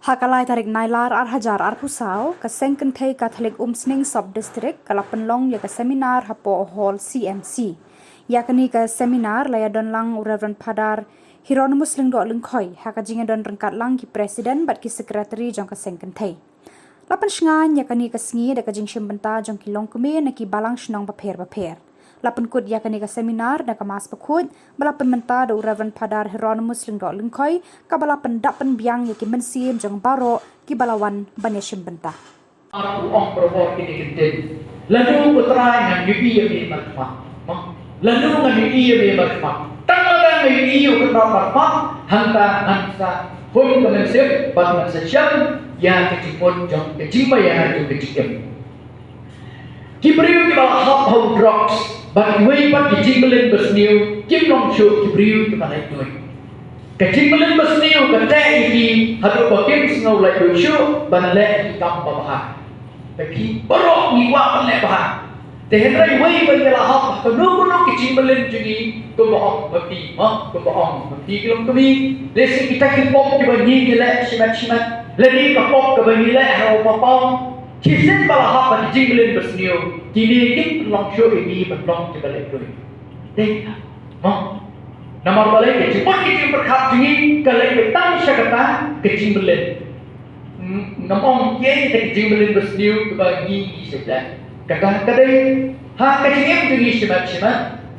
Hakalai tarik Nailar hajar pusau ke Seng Kynthei Katholik Umsning Sub District ke Pynlong ya ke seminar hapoh hall CMC. Yakni ke seminar layadon lang Reverend Phadar Heronimus Lyngdoh Lyngkhoi haka jingiadon ryngkat lang ki presiden bat ki sekretari jong ke Seng Kynthei. Pynshngaiñ yakni ke sngi da ke jingshim bynta jong ki longkmie na ki balang shnong bapher. Pynkut yakni ke seminar da ke mas bakhuid bala pynmynta da Reverend Phadar Heronimus Lyngdoh Lyngkhoi ka bala pyndap pynbiang ya ki mynsiem jong baro ki balawan banyashim bynta. Aku perempuan ini kecil. Lalu putra yang yubi yang bermakna. Lalu dengan yubi yang bermakna. Tangan yang yubi yang bermakna. Hansa pun kemensiap pada sesiap yang keciput jong kecima yang ada kecil. Kibriu kita hapoh drugs, bakhuid pada jingiadon bersniu, Shillong kibriu kita itu. Kecimbelan bersniu kata ini hadu bakim sengau lai dosu banlek ikam bapher. Tapi borok ni wak banlek bapher. Tehenrai wei banjala hap kanu kecimbelan jungi kumbaong bapti kumbaong bapti kelom kami lesi kita kipop di banyi gila simat lagi kapop ke banyi le hau papong kisin bala hap pada kecimbelan bersniu kini Pynlong ini Pynlong balik doi. Teh Nama balai kecil, pun kecil berkat jingin kalau petang syakata kecimbelan. Namong kiai kita kecimbelan bersniu kebagi sebelah. Kadang-kadang kecingin jungi simat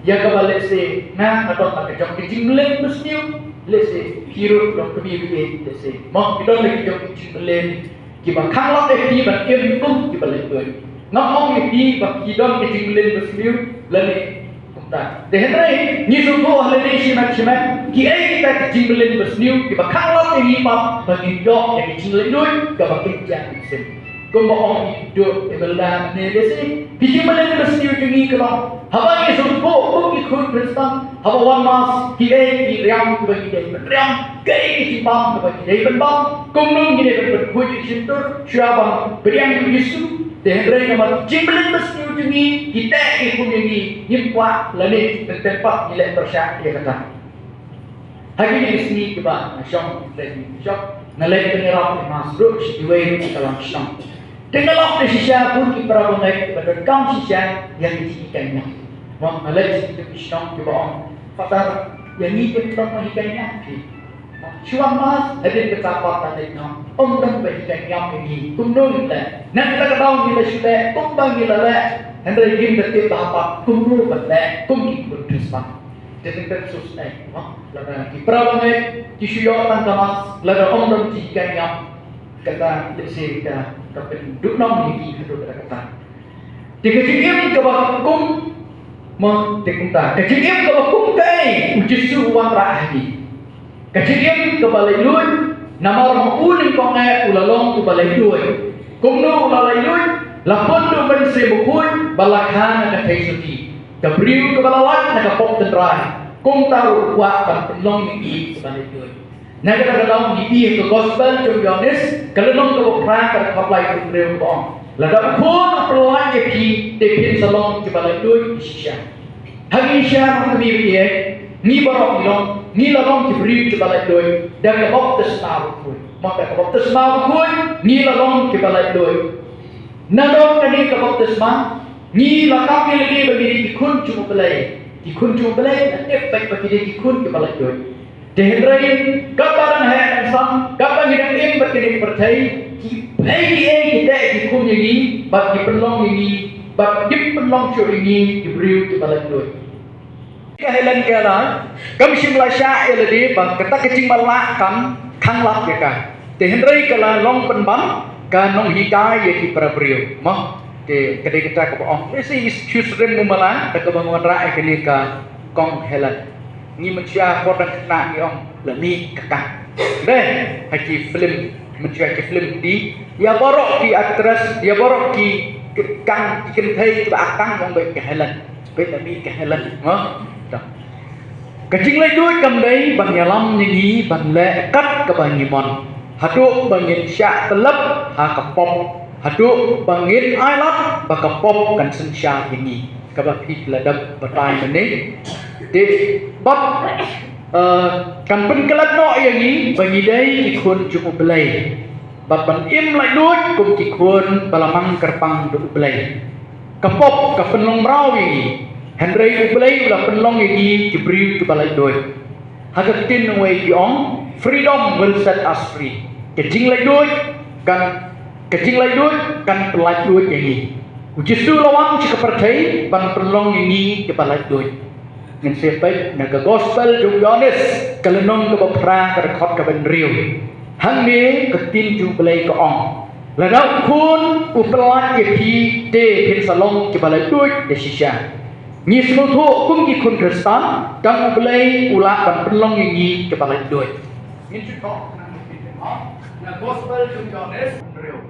ya kebalik se atau tak kecam kecimbelan bersniu lese hero long kami lese. Mak kita lagi jom kecimbelan kita kanglat ban kum kita lagi. Namong ini bagi kita kecimbelan bersniu lagi. Dehenrai ni semua ahli simat kiai kita kecimbelan bersniu kita kanglat ini bagi dok yang kecimbelan doi kita bagi jangsim. Kumbaong hidup ebelah ni desi kecimbelan bersniu jungi kalau haba ni semua pun ikut bersam haba wan mas kiai ki riam bagi dai riam kiai ki bang bagi dai bang kumnung ni berkuit cintur syabang beriang Yesus. Dehenrai nama kecimbelan bersniu jungi kita ikut jungi nimpa lani tempat nilai persyak dia kata. Hari ini sini kita syong nalai penyerap masuk situasi dalam shnong. Tenggelam di sisa pun kita berangai pada kam sisa yang disikannya. Mak nalai situ shnong kita on phadar yang ini kita mengikannya. Cuan mas ada betapa tandanya dan bagikan ini kumnul lah. Nanti kita tahu kita sudah kumbang kita lah. Hendak ingin bertemu apa kumnul berlah kumki berdesak. Jadi kita susah. Lalu kita berangai disuyakan kamas lalu dan bagikannya kata lesi kita penduduk nam ini itu kata. Dikecilkan kebakum mendekunta. Kecilkan kebakum kai uji suwan rahi. Kecilkan kebalai lui, nama orang uling pangai ulalong kebalai lui. Kumno ulalai lui, lapon tu mynsiem bakhuid balakhan na kaisuti. Kabriu kebalawat na kapop tendrai. Kum tahu kuat kan Pynlong ni kebalai lui. Naga dalam di ke gospel Jones, kalau ke perang ke kaplai kumreu bong. Lada pun perlawan ki depin salong kebalai lui sisya. Hari sya kami dia ni barok ni lalong kibri kebalai doi dan kebab tersnau pun maka kebab tersnau pun ni lalong kebalai doi nadong kani kebab tersma ni lakap lagi bagi dikun cuma belai dan efek bagi dikun kebalai doi dehendrain kabaran hai sang kapan hidang im bagi percai ai kita dikun ini bagi Pynlong ini bagi Pynlong ini kibri kebalai doi kehelan kala kami simla sya eladi bang kata kecing malak kam khanglap ya ka tehenrai kala long penbang ka nong hikai ya ki prabrio mah ke kedai kita ke boong isi susrem mumala ka bangunan raai kali ka kong helan ni mencia kodang kena ni ong lani kakak deh haki film mencia ki film di ya borok ki aktris ya borok ki kang Kynthei ba akang mong baik kehelan baik lani kehelan mah kecing lai duit kam dai bang ialam ni bang le kat ke bangimon hadu bangin sya telap ha kapop hadu bangin ailat ba kapop kan sensya ini ka ba pit ladap batai mene de bab kan pen kelat no yang ni bagi dai ikun cukup belai bat ban im lai duit kum ki kun balamang kerpang du ublai kapop ka Pynlong mrawi Henry ublai ula Pynlong yi jibril tu balai duit hagatin wei yong freedom will set us free kejing lai duit kan pelai duit ini Ujisu lawang cika percaya ban Pynlong ini ke balai duit ngan sepet naga gospel jongyonis kalenong ke bapher ke rekod ke benriu hang ni ketin ju balai ke ong ladau kun upelat ke pi te pin salong ke balai duit de shisha ni semua tu kum ki kun kristan kang balai ula ban Pynlong ini ke balai duit ini cukup nang gospel jongyonis benriu